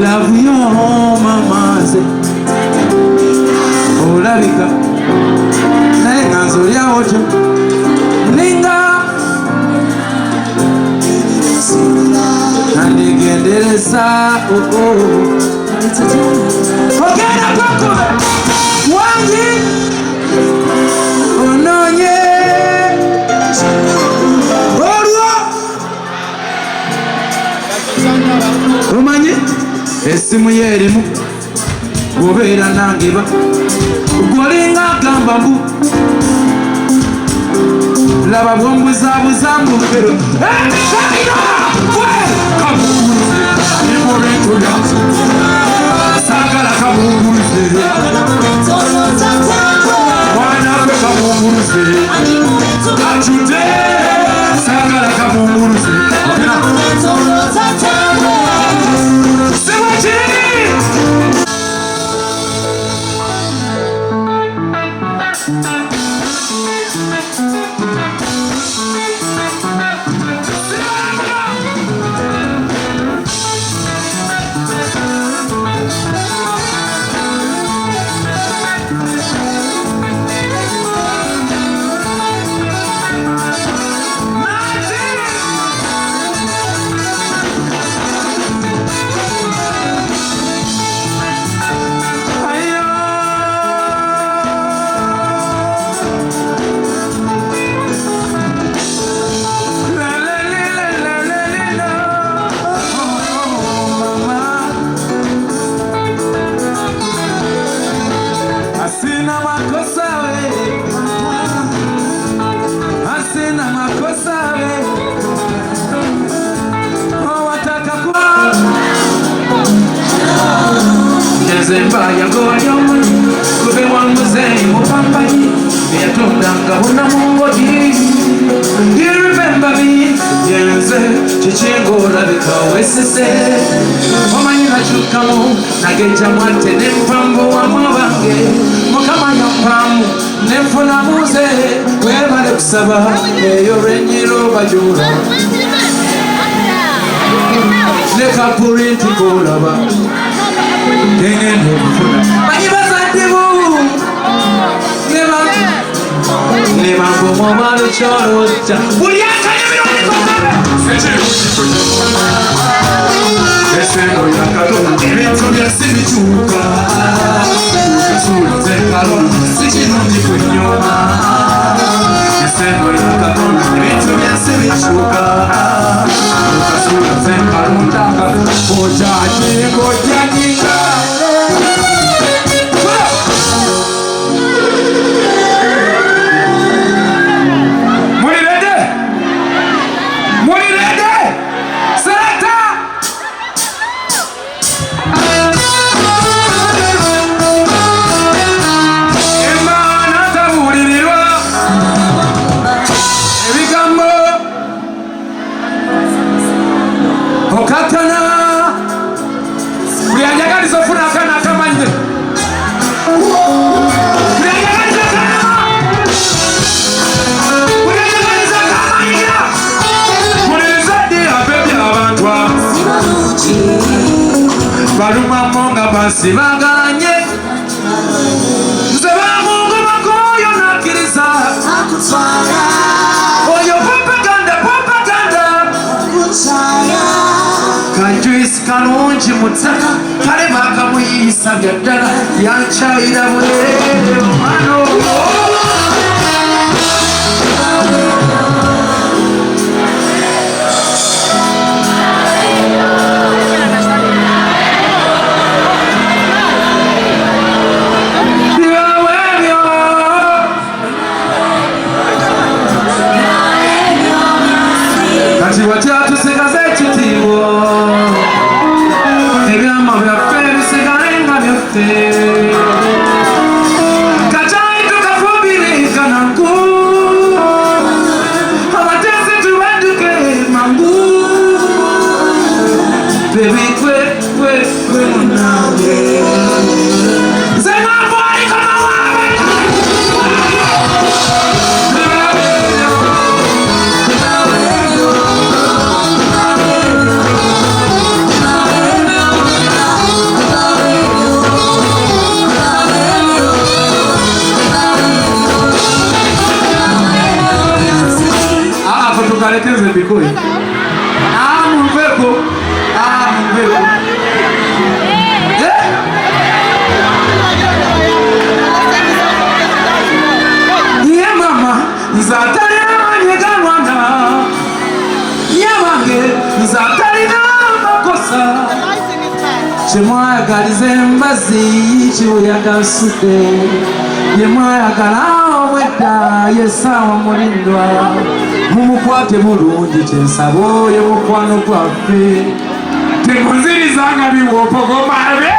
Love your mama say Olabika Naenga zoya ocho Ninga Nanigendereza Ogena kwako Wangi Ononye Omanyi esimu yerimu gobeera nangiba gwolinga agamba mbu laba bwombuzabuza mubero sagala kabunguruze wanawe kabunguruze acude sagala kabunguruze Zemba ya goyo kube wangu zeni mupambaji Yatundanga huna mungoji You remember me Yenze chichingola bikawe sese Omanyi na chukamu Nageja mwate nempambu wa mwabange Mukama nyampamu Nefuna muze Wemale kusaba Eyo renyiro bajura Leka purinti kolaba Nemango momalo choro Buliaka Eseno yakalo Evenzo vya simichuka Ukasula zekalo Sichinundi kunyoma Eseno yakalo Evenzo vya simichuka Ukasula zekalo Ndaka Ojaji Baluma monga basi baganye Nze bamungu bakoyo nakiriza malungi mu ttaka kale bakamuyisa bya ddala yankyayira bulere omwana ogwo watusigaze ekitiibwa ebyama byaffe bisigale nga byaffe kacaayi tukafumbire kananku abateesi tubadduke mangu bebikwe munange nze ngamwali kamawabe tukalekeze bikoyi muveko ye mama nzatalina manyega Rwanda ye wange nzatalina makosa kyemwayagaliza embazi kibuyagasute yemwayagala omwedda yesaawa mulindwa mumukwate bulungi kyensaba oyo mukwano gwaffe temunzirizanga biwoopogomabe